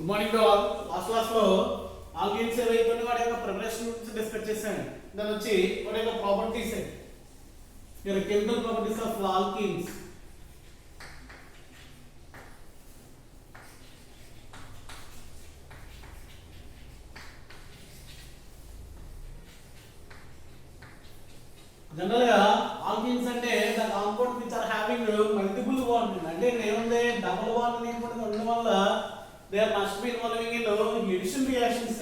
Good morning to all. Last class లో alkanes ఏవైతే వాటి యొక్క ప్రిపరేషన్ గురించి డిస్కస్ చేశాను. దాని వచ్చి వాటి యొక్క properties chemical properties of alkanes. General గా ఆల్కేన్స్ అంటే the compound which are having multiple bond. అంటే ఏముంది, డబుల్ బాండ్ అనేటువంటి ఉండడం వల్ల they are must be involving in addition reactions.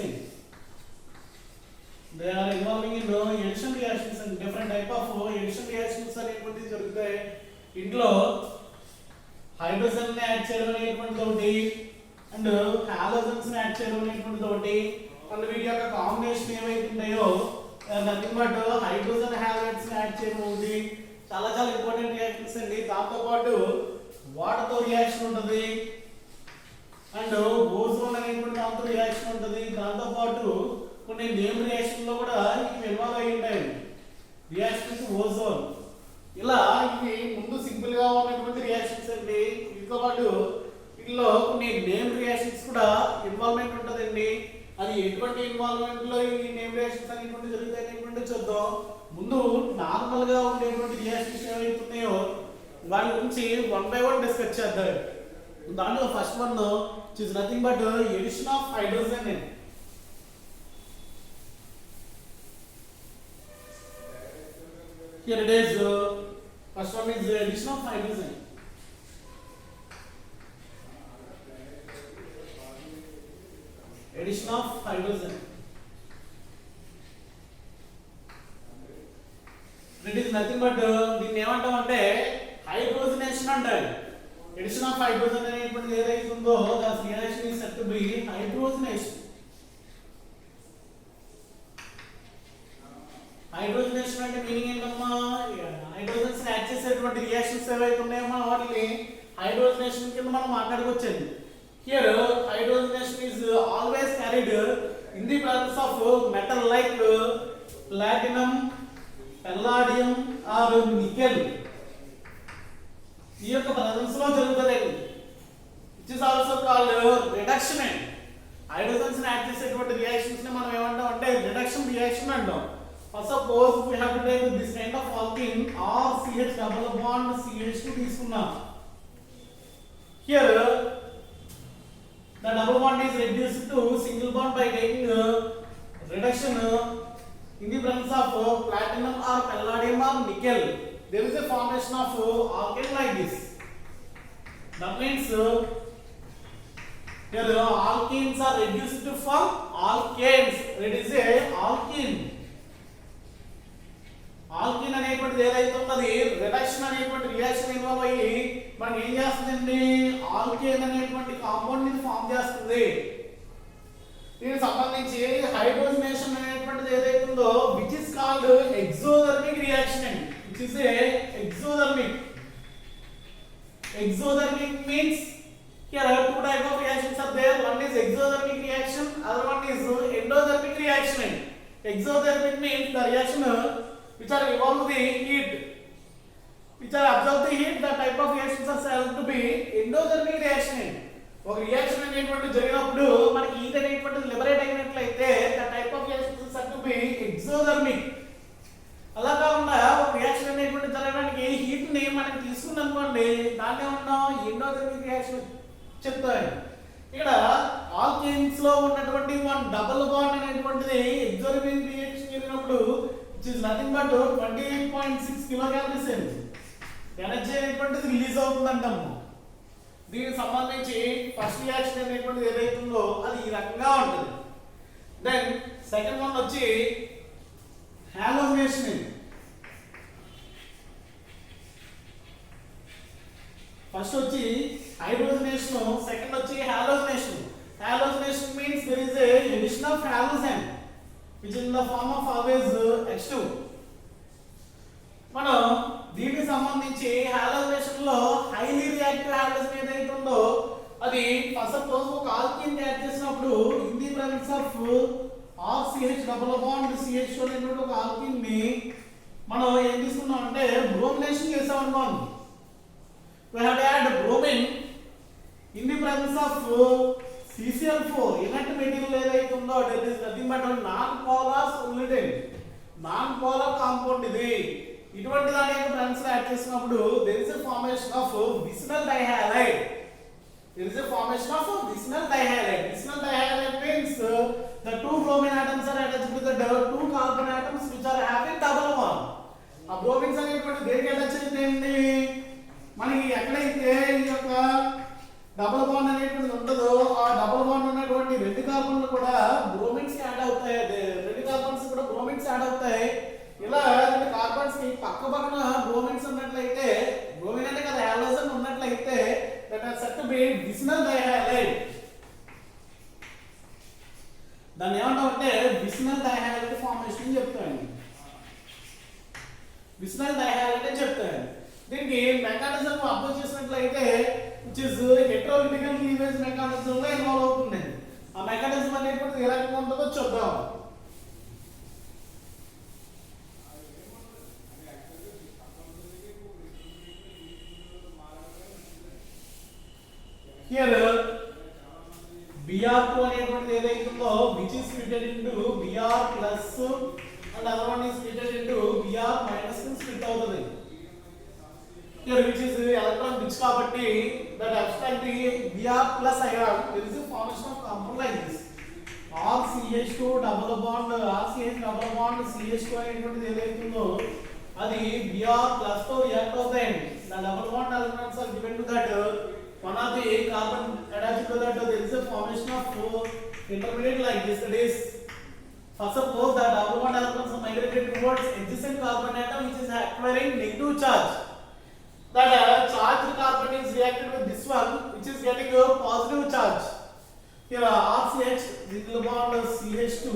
They are involving in addition reactions and different type of addition reactions అనేటువంటి జరుగుతాయి. ఇంట్లో హైడ్రోజన్ ని యాడ్ చేయడం అనేటువంటి ఒకటి అండ్ హాలోజన్స్ ని యాడ్ చేయడం అనేటువంటి ఒకటి అండ్ వీటి యొక్క కాంబినేషన్ ఏవైతే ఉన్నాయో నథింగ్ బట్ హైడ్రోజన్ హాలైడ్స్ ని యాడ్ చేయడం ఒకటి చాలా చాలా ఇంపార్టెంట్ రియాక్షన్స్ అండి. దాంతో పాటు వాటర్ తో రియాక్షన్ ఉంటుంది అండ్ ఓజోన్ అనేటువంటి దాంతో రియాక్షన్ ఉంటుంది. దాంతో పాటు కొన్ని నేమ్ రియాక్షన్ లో కూడా ఇవి ఇన్వాల్వ్ అయి ఉంటాయి. రియాక్షన్స్ ఓజోన్ ఇలా ఇవి ముందు సింపుల్ గా ఉన్నటువంటి రియాక్షన్స్ అండి. వీటితో పాటు వీటిలో కొన్ని నేమ్ రియాక్షన్స్ కూడా ఇన్వాల్వ్మెంట్ ఉంటుందండి. అది ఎటువంటి ఇన్వాల్వ్మెంట్ లో ఈ నేమ్ రియాక్షన్స్ అనేటువంటి జరుగుతాయి అనేటువంటి చూద్దాం. ముందు నార్మల్ గా ఉండేటువంటి రియాక్షన్స్ ఏవైతే ఉన్నాయో వాటి గురించి వన్ బై వన్ డిస్కస్ చేద్దాం. దాంట్లో first one which is nothing but addition of hydrogen in. Here it is, first one is addition of hydrogen. Addition of hydrogen. It is nothing but దీన్ని ఏమంటామంటే hydrogenation అంటారు. Addition of hydrogen అనేటువంటి ఏదైతే ఉందో that reaction is said to be hydrogenation. Hydrogenation అంటే meaning ఏంటమ్మా, hydrogens add చేసేటువంటి reactions ఏవైతే ఉన్నాయో మనం వాటిని హైడ్రోజనేషన్ కింద మనం మాట్లాడుకోవచ్చండి. Here hydrogenation is always carried in the presence of metal like platinum, palladium or nickel. ఈ యొక్క ప్రెజెన్స్ లో జరుగుతుందండి. It is also called reduction and hydrogens ని యాడ్ చేసేటువంటి రియాక్షన్స్ ని మనం ఏమంటాం అంటే రిడక్షన్ రియాక్షన్ అంటాం. First suppose we have to take this kind of alkene RCH double bond CH2 తీసుకున్నాం. Here the double bond is reduced to single bond by taking reduction in the presence of platinum or palladium or nickel. There is a formation of alkane like this. That means here alkenes are reduced to form alkanes. It is a alkene. Alkene అనేటువంటిది ఏదైతే ఉన్నది reduction అనేటువంటి reaction involve అయ్యి మనం ఏం చేస్తుందండి, alkane అనేటువంటి compound ని ఫామ్ చేస్తుంది. దీనికి సంబంధించి హైడ్రోజనేషన్ అనేటువంటిది ఏదైతే ఉందో which is called exothermic reaction అండి. Which is a exothermic. Exothermic means here are two type of reactions are there. One is exothermic reaction, other one is endothermic reaction. Exothermic means the reaction which are involve the heat, which are absorb the heat. The type of reactions are said to be endothermic reaction. ఒక reaction అనేటువంటి జరిగినప్పుడు మనకి heat అనేటువంటి liberate అయినట్లయితే the type of reactions are said to be exothermic. అలా కాకుండా ఒక reaction అనేటువంటి జరగడానికి హీట్ ని మనం తీసుకున్నాం అనుకోండి, దాన్ని ఏమన్నా ఎండోథెర్మిక్ రియాక్షన్ చెప్తారు. ఇక్కడ ఆల్కేన్స్ లో ఉన్నటువంటి వన్ డబుల్ బాండ్ అనేటువంటిది ఎగ్జోథెర్మిక్ రియాక్షన్ జరిగినప్పుడు which is nothing but 28.6 kilocalories energy అనేటువంటిది రిలీజ్ అవుతుందంటాము. దీనికి సంబంధించి ఫస్ట్ రియాక్షన్ అనేటువంటిది ఏదైతే ఉందో అది ఈ రకంగా ఉంటుంది. దెన్ సెకండ్ వన్ వచ్చి హాలోజనేషన్. ఫస్ట్ వచ్చి హైడ్రోజనేషన్, సెకండ్ వచ్చి halogenation. Halogenation means there is a addition of halogen which is in the form of always H2. మనం దీనికి సంబంధించి హాలోజనేషన్ లో హైలీ రియాక్టివ్ హాలోజన్ ఏదైతే ఉందో అది ఫస్ట్ సపోజ్ ఒక ఆల్కీన్ యాడ్ చేసినప్పుడు in the presence of RCH double bond CH2 అనేటువంటి ఒక ఆల్కీన్ ని మనం ఏం తీసుకున్నాం అంటే బ్రోమినేషన్ చేసాం అనుకోండి. We have to add bromine in the presence of CCl BCl4 inert material ఏదైతే ఉందో that is nothing but non polar solvent, non polar compound ఇది. ఇటువంటి దాని యొక్క ఫ్రెండ్స్ యాడ్ చేసినప్పుడు there is a formation of vicinal dihalide. There is a formation of vicinal dihalide. Vicinal dihalide means the two bromine atoms are attached to the two carbon atoms which are having double bond. ఆ బ్రోమిన్స్ అనేటువంటి దేనికి attach అయిపోయింది? మనకి ఎక్కడైతే ఈ యొక్క double bond అనేటువంటిది ఉంటుందో ఆ డబుల్ బాండ్ ఉన్నటువంటి రెండు కార్బన్లు కూడా బ్రోమిన్స్ యాడ్ అవుతాయి. రెండు కార్బన్స్ కూడా బ్రోమిన్స్ యాడ్ అవుతాయి. ఇలా రెండు కార్బన్స్ కి పక్క పక్కన బ్రోమిన్స్ ఉన్నట్లయితే, బ్రోమిన్ అంటే కదా హాలోజన్ ఉన్నట్లయితే that are said to be vicinal dihalide. దాన్ని ఏమంటామంటే విసినల్ డైహాలైడ్ ఫార్మేషన్ అని చెప్తాను. విసినల్ డైహాలైడ్ అని చెప్తాను. దీనికి మెకానిజం అబ్జర్వ్ చేసినట్లయితే which is heterolitical cleavage mechanism లో ఇన్వాల్వ్ అవుతుంది. ఆ మెకానిజం అనేటువంటిది ఏ రకంగా ఉంటుందో చూద్దాం. Here Br2 అనేటువంటిది ఏదైతే ఉందో which is splitted into Br plus and other one is splitted into Br minus కి split అవుతుంది. Here which is electron rich కాబట్టి that abstract Br plus ion there is a formation of compound like this. RCH2 double bond RCH double bond CH2 అనేటువంటిది ఏదైతే ఉందో అది Br plus తో react అవుతాయి. The double bond elements are given to that one of the carbon attached to that there is a formation of intermediate like this. That is, first suppose that double bond electrons are migrated towards adjacent carbon atom which is acquiring negative charge. That charged carbon is reacted with this one which is getting a positive charge. Here RCH double bond CH2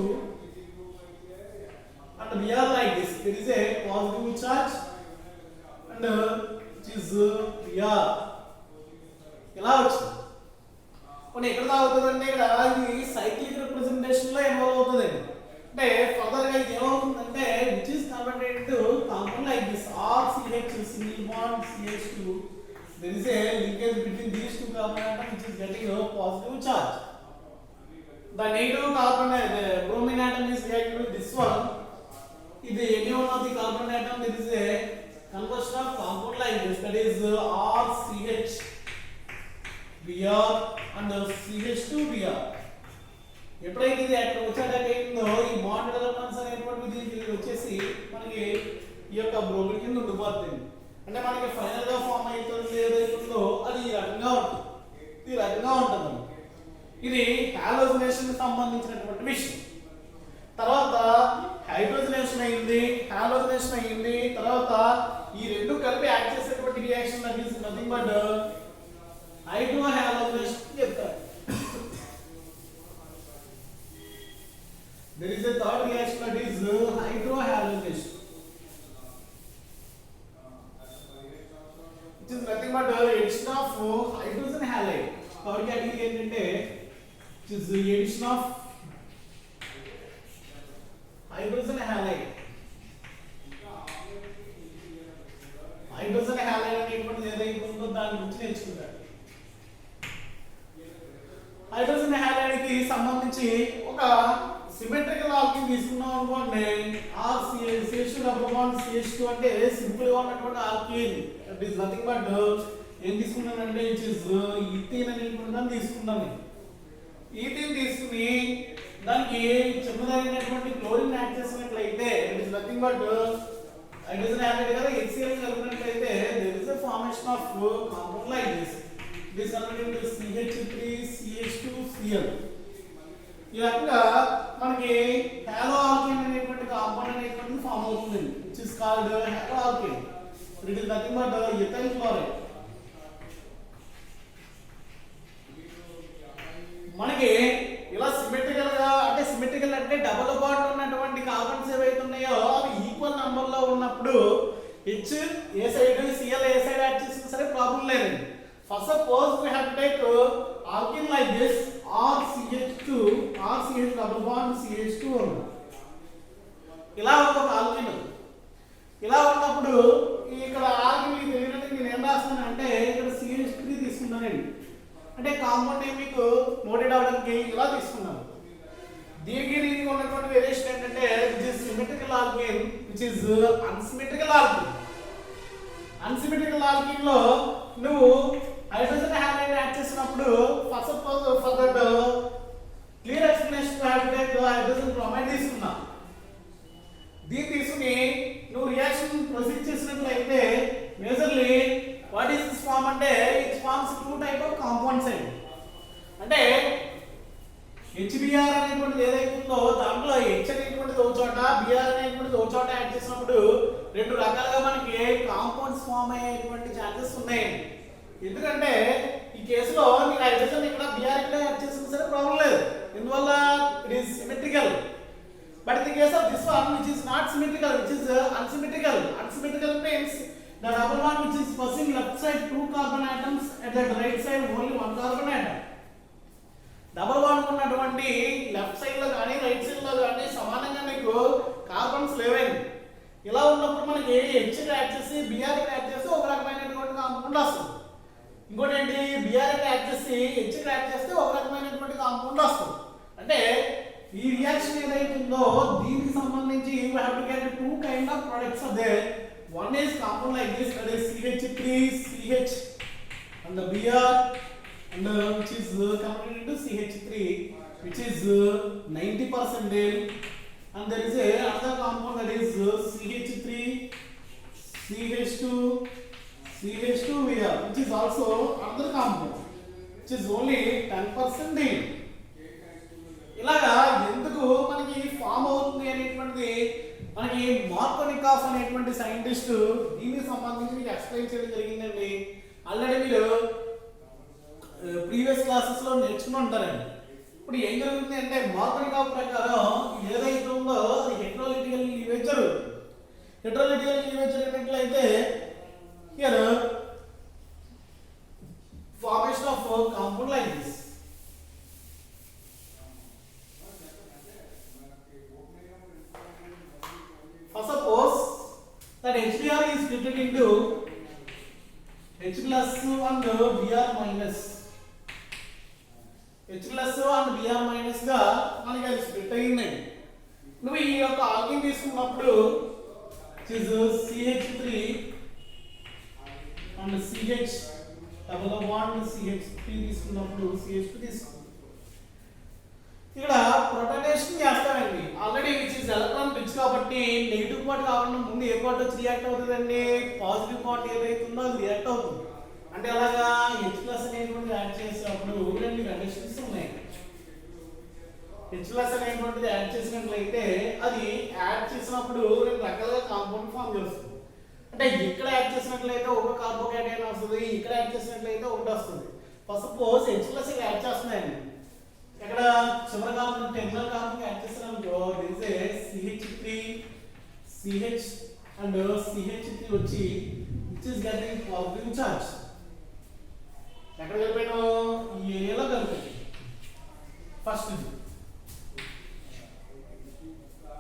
and Br like this. There is a positive charge and which is Br. ఇలా వచ్చింది. కొన్ని ఎక్కడ అవుతుందంటే ఇక్కడ ఇది cyclic representation లో involve అవుతుంది. అంటే ఫర్దర్ గా ఇది ఏమవుతుందంటే which is converted to compound like this RCH single bond CH2. there is a linkage between these two carbon atoms which is getting a positive charge. The negative carbon bromine atom is reacted with this one. If any one of the carbon atom there is a conversion of compound like this, that is RCH Br and CH2Br. ఎప్పుడైతే ఇది అక్కడ వచ్చేటైందో ఈ bond electrons అనేటువంటిది వచ్చేసి మనకి ఈ యొక్క bromine కింద ఉండిపోతుంది. అంటే మనకి ఫైనల్ గా ఫామ్ అవుతుంది ఏదైతుందో అది ఈ రకంగా ఉంటుంది. ఈ రకంగా ఉంటుంది. ఇది హాలోజనేషన్ కి సంబంధించినటువంటి విషయం. తర్వాత హైడ్రోజనేషన్ అయింది, హాలోజనేషన్ అయింది. తర్వాత ఈ రెండు కలిపి యాక్ట్ చేసేటువంటి reaction that is nothing but hydrohalonation చెప్తారు. There is a third reaction that is hydrohalonation. It is nothing but addition of hydrogen halide. Third category ఏంటంటే it is addition of hydrogen halide. Hydrogen halide అనేటువంటిది ఏదైతే ఉందో దాని గురించి నేర్చుకుంటారు. Hydrogen halide కి సంబంధించి ఒక సిమెట్రికల్ ఆల్కీన్ తీసుకున్నాం అనుకోండి. CH2 double bond CH2 అంటే సింపుల్ గా ఉన్నటువంటి alkyne. It is nothing but ఏం తీసుకున్నానంటే ఇట్ ఇస్ ఈథీన్ అనేటువంటి దాన్ని తీసుకున్నాను. ఈథీన్ తీసుకుని దానికి చిన్నదైనటువంటి క్లోరిన్ యాడ్ చేసినట్లయితే it is nothing but hydrogen halide కదా HCl కలిపినట్లయితే there is a formation of compound like this. This converted into CH3CH2Cl. ఈ రకంగా మనకి హాలో ఆల్కేన్ అనేటువంటి కాంపౌండ్ అనేటువంటి ఫామ్ అవుతుంది which is called hollow alkane. It is nothing but ethyl chloride. మనకి ఇలా symmetrical గా అంటే సిమెట్రికల్ అంటే డబుల్ బాండ్ ఉన్నటువంటి కార్బన్స్ ఏవైతే ఉన్నాయో అవి ఈక్వల్ నంబర్ లో ఉన్నప్పుడు H ఏ సైడ్ Cl ఏ సైడ్ యాడ్ చేసినా సరే ప్రాబ్లం లేదండి. First suppose we have to take alkene like this RCH2 RCH double bond CH2 ఇలా ఒక ఆల్కీన్. ఇలా ఉన్నప్పుడు ఇక్కడ ఆల్కీన్ తెలియనట్టు నేను ఏం రాస్తాను అంటే ఇక్కడ CH3 తీసుకున్నానండి. అంటే కాంపౌండ్ నేమ్ మీకు నోటెడ్ అవడానికి ఇలా తీసుకున్నాను. దీనికి ఉన్నటువంటి వేరియేషన్ ఏంటంటే which is symmetrical alkene which is unsymmetrical alkene. Unsymmetrical alkene లో నువ్వు హైడ్రోజన్ హ్యాలైడ్ యాడ్ చేసినప్పుడు first for that clear explanation to have to take hydrogen bromide తీసుకున్నా. దీన్ని తీసుకుని నువ్వు రియాక్షన్ ప్రొసీడ్ చేసినట్లయితే majorly what is this form అంటే it forms two type of compounds అండి. అంటే HBr అనేటువంటిది ఏదైతే ఉందో దాంట్లో H అనేటువంటిది ఒక చోట Br అనేటువంటిది ఒక చోట యాడ్ చేసినప్పుడు రెండు రకాలుగా మనకి కాంపౌండ్స్ ఫామ్ అయ్యేటువంటి ఛాన్సెస్ ఉన్నాయి. ఎందుకంటే ఈ కేసులో నీకు హైడ్రోజన్ ఇక్కడ Br ఇక్కడ యాడ్ చేసినా సరే ప్రాబ్లం లేదు, ఎందువల్ల it is symmetrical. But in the case of this one which is not symmetrical, which is unsymmetrical. Unsymmetrical means the double one which is possessing left side two carbon atoms, at the right side only one carbon atom. Double bond ఉన్నటువంటి left side లో కానీ right side లో కానీ సమానంగా నీకు carbons లేవండి. ఇలా ఉన్నప్పుడు మనకి H యాడ్ చేసి Br యాడ్ చేస్తే ఒక రకమైనటువంటి కాంపౌండ్ వస్తుంది. ఇంకోటి ఏంటి, Br యాడ్ చేసి H యాడ్ చేస్తే ఒక రకమైనటువంటి కాంపౌండ్ వస్తుంది. అంటే ఈ రియాక్షన్ ఏదైతే ఉందో దీనికి సంబంధించి we have to get two kind of products are there. One is compound like this, that is CH3CH and the Br and which is converted into CH3 which is 90%, and there is another compound that is CH3 CH2 CH2Br which is also another compound which is only 10%. ఇలాగా ఎందుకు మనకి form అవుతుంది అనేటువంటిది మనకి మార్కోనికాఫ్ అనేటువంటి scientist దీనికి సంబంధించి మీకు ఎక్స్ప్లెయిన్ చేయడం జరిగిందండి. ఆల్రెడీ మీరు ప్రీవియస్ క్లాసెస్ లో నేర్చుకుని ఉంటారండి. ఇప్పుడు ఏం జరుగుతుంది అంటే మార్కోనికాఫ్ ప్రకారం ఏదైతే ఉందో అది హెట్రోలిటికల్ లీవేజ్ జరుగుతుంది. హెట్రోలిటికల్ లీవేజ్ జరిగినట్లయితే here formation of compound like this. Suppose that HBr is split into H plus and Br minus. H plus and Br minus గా మనకి అది స్ప్లిట్ అయింది. నువ్వు ఈ యొక్క ఆల్కీన్ తీసుకున్నప్పుడు CH3 and CH double bond CH3 తీసుకున్నప్పుడు CH2 తీసుకో. ఇక్కడ ప్రొటనేషన్ చేస్తామండి. Already which is electron rich కాబట్టి నెగిటివ్ పార్ట్ కాకుండా ముందు ఏ పార్ట్ వచ్చి రియాక్ట్ అవుతుందండి, పాజిటివ్ పార్ట్ ఏదైతే ఉందో అది రియాక్ట్ అవుతుంది. అంటే అలాగా H+ అనేటువంటిది యాడ్ చేసినప్పుడు రెండు కండిషన్స్ ఉన్నాయి. H+ అనేటువంటిది యాడ్ చేసినట్లయితే అది యాడ్ చేసినప్పుడు రెండు రకాలుగా కాంపౌండ్ ఫామ్ చేస్తుంది. అంటే ఇక్కడ యాడ్ చేసినట్లయితే ఒక కార్బోకేటైన్ వస్తుంది, ఇక్కడ యాడ్ చేసినట్లయితే ఒకటి వస్తుంది. ఫస్ట్ సపోజ్ H+ యాడ్ చేస్తున్నాయండి. ఇక్కడ చివరి కాంపౌండ్ టెర్మినల్ కాంపౌండ్ యాడ్ చేస్తున్నాము. This is CH3 CH and CH3 వచ్చి which is getting positive charge. ఎక్కడ కలిపాను, ఏలో కలిపాను. ఫస్ట్ ఇది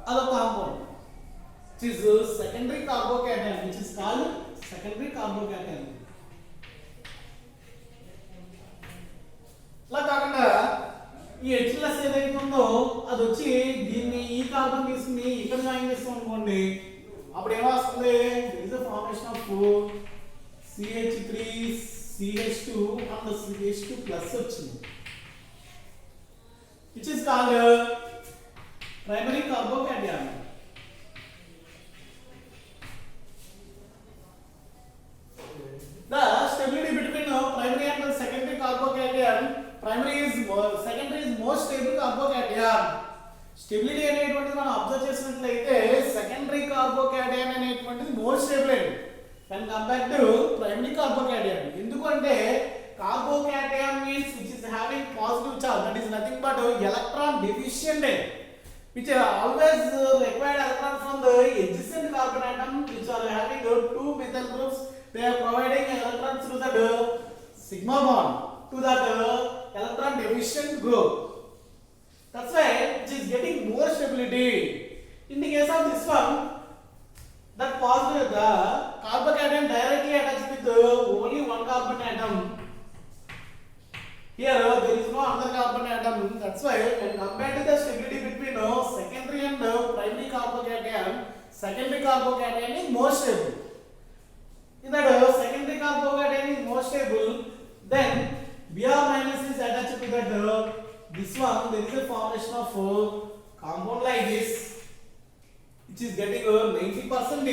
అదొక compound which is secondary carbocation which is called secondary carbocation. ఇలా కాకుండా ఈ H+ ఏదైతే ఉందో అది వచ్చి దీన్ని ఈ కార్బన్ తీసుకుని ఇక్కడ జాయిన్ చేస్తాం అనుకోండి, అప్పుడు ఏమొస్తుంది, this is formation of CH3 CH2 and CH2+ వచ్చింది which is called primary carbocation. The stability between primary and secondary carbocation, secondary is more stable carbocation. Stability అనేటువంటిది మనం అబ్జర్వ్ చేసినట్లయితే సెకండరీ కార్బోకేటైన్ అనేటువంటిది more stable when compared to primary carbocation. ఎందుకంటే carbocation means which is having positive charge, that is nothing but electron deficient, which are always required electron from the adjacent carbon atom which are having two methyl groups. They are providing electrons through that sigma bond to that electron deficient group. That's why it is getting more stability. In the case of this one, that positive, the carbocation directly attached with only one carbon atom. here there is no other carbon atom. That's why when compared to the stability between secondary and primary carbocation, secondary carbocation is more stable. In that secondary carbocation is more stable, then Br minus is attached to that this one. There is a formation of compound like this, which is getting 90%.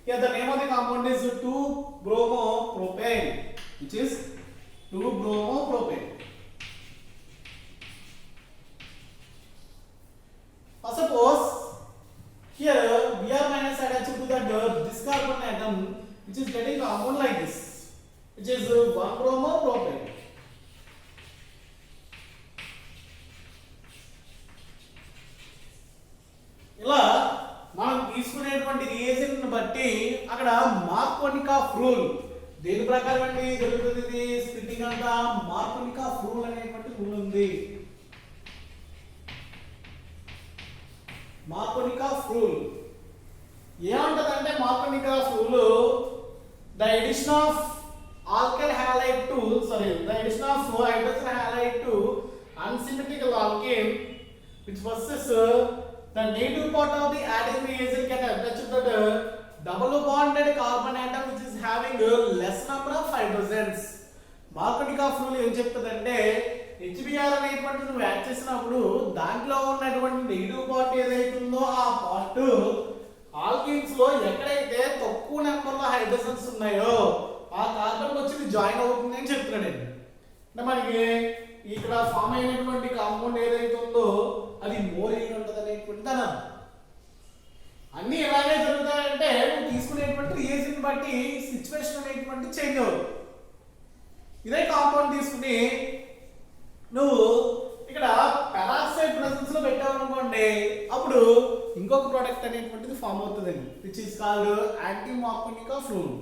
Here the name of the compound is 2-bromopropane, which is 2-bromopropane. Suppose here Br minus attached to that this carbon atom, which is getting compound like this, which is 1-bromopropane. ఇలా మనం తీసుకునేటువంటి reagent బట్టి అక్కడ మార్కోనికాఫ్ rule దేని ప్రకారం అండి జరుగుతుంది ఇది స్ప్లిట్టింగ్ అంతా మార్కోనికాఫ్ రూల్ అనేటువంటి రూల్ ఉంది. మార్కోనికాఫ్ రూల్ ఏమంటదంటే Markovnikov rule the addition of alkyl halide to the addition of hydrogen halide to unsymmetrical alkane which possesses the negative part of the adding reagent can attach to the double bonded carbon atom which is having less number of hydrogens. Markovnikov rule ఏం చెప్తుందంటే HBr అనేటువంటి నువ్వు add చేసినప్పుడు దాంట్లో ఉన్నటువంటి negative part ఏదైతుందో ఆ part alkenes లో ఎక్కడైతే తక్కువ నెంబర్ లో హైడ్రోజన్స్ ఉన్నాయో ఆ కార్బన్ వచ్చి జాయిన్ అవుతుంది అని చెప్తున్నాడు. అంటే మనకి ఇక్కడ ఫామ్ అయినటువంటి కాంపౌండ్ ఏదైతే ఉందో అది మోర్ ఏం ఉంటుంది అనేటువంటి దాని అన్ని ఎలాగే జరుగుతాయంటే నువ్వు తీసుకునేటువంటి రియేజెంట్ బట్టి సిచ్యువేషన్ అనేటువంటి చేంజ్ అవుతుంది. ఇదే కాంపౌండ్ తీసుకుని నువ్వు ఇక్కడ పెరాక్సైడ్ ప్రెసెన్స్ లో పెట్టావు అనుకోండి, అప్పుడు ఇంకొక ప్రోడక్ట్ అనేటువంటిది ఫామ్ అవుతుందండి, which is called anti Markovnikov rule.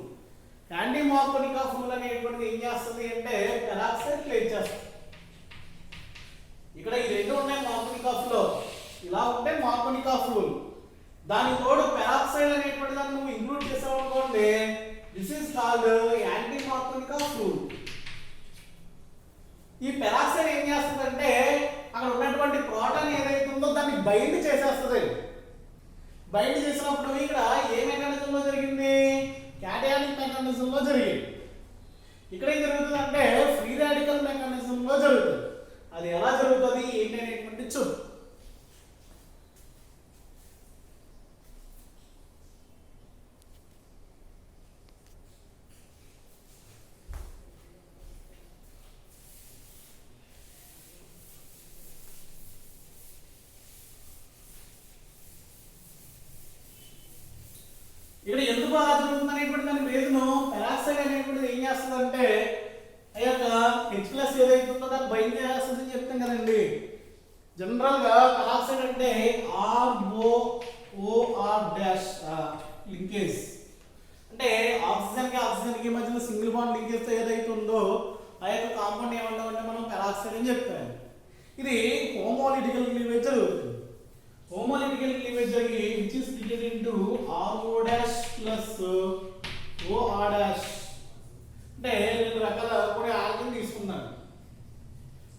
Anti Markovnikov rule అనేటువంటిది ఏం చేస్తుంది అంటే పెరాక్సైడ్ ప్లేట్ చేస్తుంది. ఇక్కడ ఈ రెండు ఉన్నాయి మార్కోనికాఫ్ లో, ఇలా ఉంటే మార్కోనికాఫ్ రూల్. దాని తోడు పెరాక్సైడ్ అనేటువంటి దాన్ని నువ్వు ఇంక్లూడ్ చేసావు అనుకోండి, this is called anti Markovnikov rule. ఈ పెరాక్సైడ్ ఏం చేస్తుందంటే అక్కడ ఉన్నటువంటి ప్రోటాన్ ఏదైతే ఉందో దాన్ని బైండ్ చేసేస్తుంది. బైండ్ చేసినప్పుడు ఇక్కడ ఏ మెకానిజం లో జరిగింది? క్యాటయానిక్ మెకానిజం లో జరిగింది. ఇక్కడ ఏం జరుగుతుంది అంటే ఫ్రీ రాడికల్ మెకానిజం లో జరుగుతుంది. అది ఎలా జరుగుతుంది ఏంటి అనేటువంటి చూడు. ఇక్కడ ఎందుకు అలా జరుగుతుంది అనేటువంటి దాని రీజను పెరాక్సైడ్ అనేటువంటిది ఏం చేస్తుందంటే అయ్యాక H+ ఏదైతే ఉందో దాన్ని బైండ్ చేస్తుంది అని చెప్తాం కదండి. జనరల్ గా పెరాక్సైడ్ అంటే ROOR' లింకేజ్ అంటే ఆక్సిజన్ కి మధ్యలో సింగిల్ బాండ్ లింకేజ్ తో ఏదైతే ఉందో ఆ యొక్క కాంపౌండ్ ఏమంటామంటే మనం పెరాక్సైడ్ అని చెప్తాం. ఇది హోమోలిటికల్ క్లీవేజ్ జరుగుతుంది. Homolytical cleavage జరిగి which is split into RO' plus OR'. అంటే రెండు రకాల కొన్ని ఆల్కీన్ తీసుకున్నాను.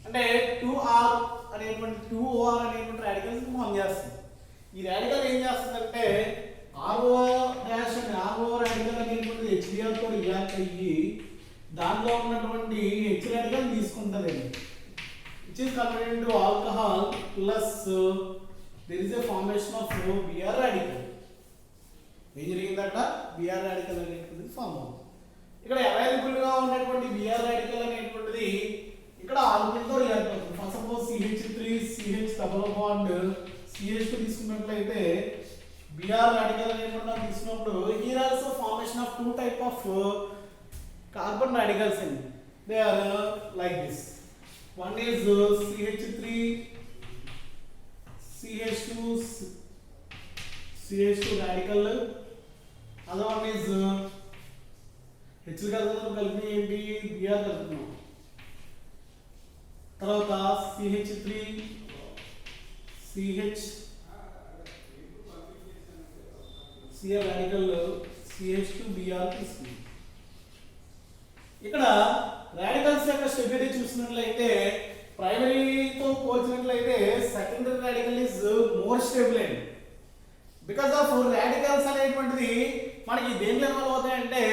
అంటే 2R అనేటువంటి 2OR అనేటువంటి రాడికల్స్ ఫామ్ చేస్తుంది. ఈ రాడికల్ ఏం చేస్తుందంటే RO' రాడికల్ అనేటువంటి HBr తో రియాక్ట్ అయ్యి దాంట్లో ఉన్నటువంటి H రాడికల్ తీసుకుంటది. which is converted into alcohol plus there is a formation of Br radical. ఏం జరిగిందట? Br radical అనేటువంటిది ఫామ్ అవుతుంది. ఇక్కడ అవైలబుల్ గా ఉన్నటువంటి Br radical అనేటువంటిది ఇక్కడ ఆల్కీన్ తో రియాక్ట్ అవుతుంది. For suppose CH3 CH double bond CH2 తీసుకున్నట్లయితే Br radical అనేటువంటిది తీసుకున్నప్పుడు here also formation of two type of carbon radicals in they are like this. One is CH3 CH2 radical, other one is H కలిపి ఏంటి Br కలుపుతున్నాం. తర్వాత CH3 radical CH2 Br తీసుకున్నాం. ఇక్కడ radicals యొక్క stability చూసినట్లయితే ప్రైమరీతో పోల్చినట్లయితే secondary radical is more stable అండి. బికాస్ ఆఫ్ రాడికల్స్ అనేటువంటిది మనకి దేంట్లో ఇన్వాల్వ్ అవుతాయంటే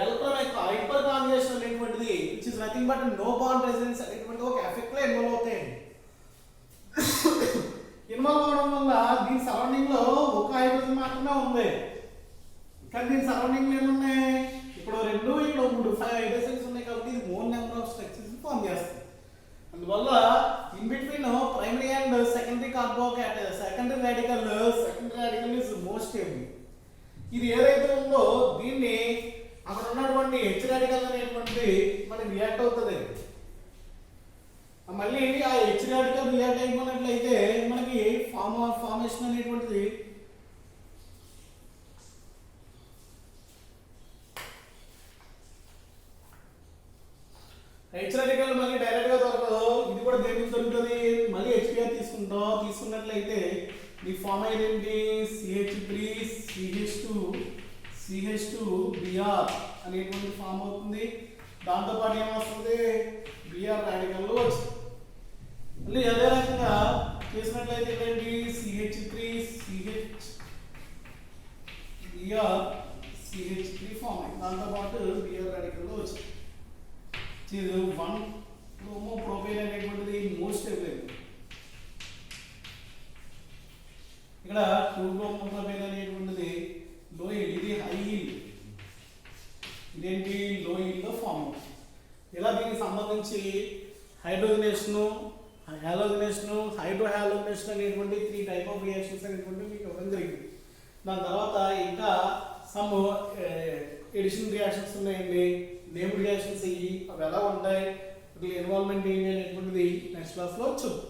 ఎలక్ట్రాన్ యొక్క హైపర్ కాంజుగేషన్ అనేటువంటిది which is nothing but no bond residence అనేటువంటి ఒక ఎఫెక్ట్ లో ఇన్వాల్వ్ అవుతాయండి. ఇన్వాల్వ్ అవడం వల్ల దీని సరౌండింగ్ లో ఒక హైడ్రోజన్ మాత్రమే ఉంది, కానీ దీని సరౌండింగ్ ఏమున్నాయి, ఇక్కడ 2 ఇక్కడ 3 5 హైడ్రోజన్స్ ఉన్నాయి కాబట్టి ఇది more number of structures form చేస్తుంది. అందువల్ల in between primary and secondary secondary radical is most stable. ఇది ఏదైతే ఉందో దీన్ని అక్కడ ఉన్నటువంటి హెచ్ రాడికల్ అనేటువంటిది మనకి రియాక్ట్ అవుతుంది. మళ్ళీ ఆ హెచ్ రాడికల్ రియాక్ట్ అయిపోయినట్లయితే మనకి ఫార్మేషన్ అనేటువంటిది హెచ్ రాడికల్ మళ్ళీ డైరెక్ట్ గా దొరకదు. ఇది కూడా దేనికి దొరుకుతుంది, మళ్ళీ HBr తీసుకున్నట్లయితే ఈ ఫామ్ అయ్యేది CH3 CH2Br అనేటువంటి ఫామ్ అవుతుంది. దాంతో పాటు ఏమొస్తుంది, Br రాడికల్ వచ్చింది. మళ్ళీ అదే రకంగా చేసినట్లయితే ఏంటి CH3 CH CH3 ఫామ్ అయింది. దాంతో పాటు Br రాడికల్ వచ్చింది. ఇది 1 బ్రోమో ప్రొపైల్ అనేటువంటిది మోస్ట్ స్టేబుల్. ఇక్కడ 2 బ్రోమో ప్రొపైల్ అనేటువంటిది లో ఈల్డ్, ఇది హై ఈల్డ్, ఇదేంటి లో ఈల్డ్ లో ఫామ్ అవుతుంది. ఇలా దీనికి సంబంధించి హైడ్రోజనేషన్, హాలోజనేషన్, హైడ్రోహాలోజనేషన్ అనేటువంటి 3 టైప్ ఆఫ్ రియాక్షన్స్ అనేటువంటి మీకు ఇవ్వడం జరిగింది. దాని తర్వాత ఇంకా సమ్ ఎడిషన్ రియాక్షన్స్ ఉన్నాయండి, నేమ్ రియాక్షన్స్ అవి ఎలా ఉంటాయి, ఇన్వాల్వ్మెంట్ ఏంటి అనేటువంటిది నెక్స్ట్ క్లాస్లో చూద్దాం.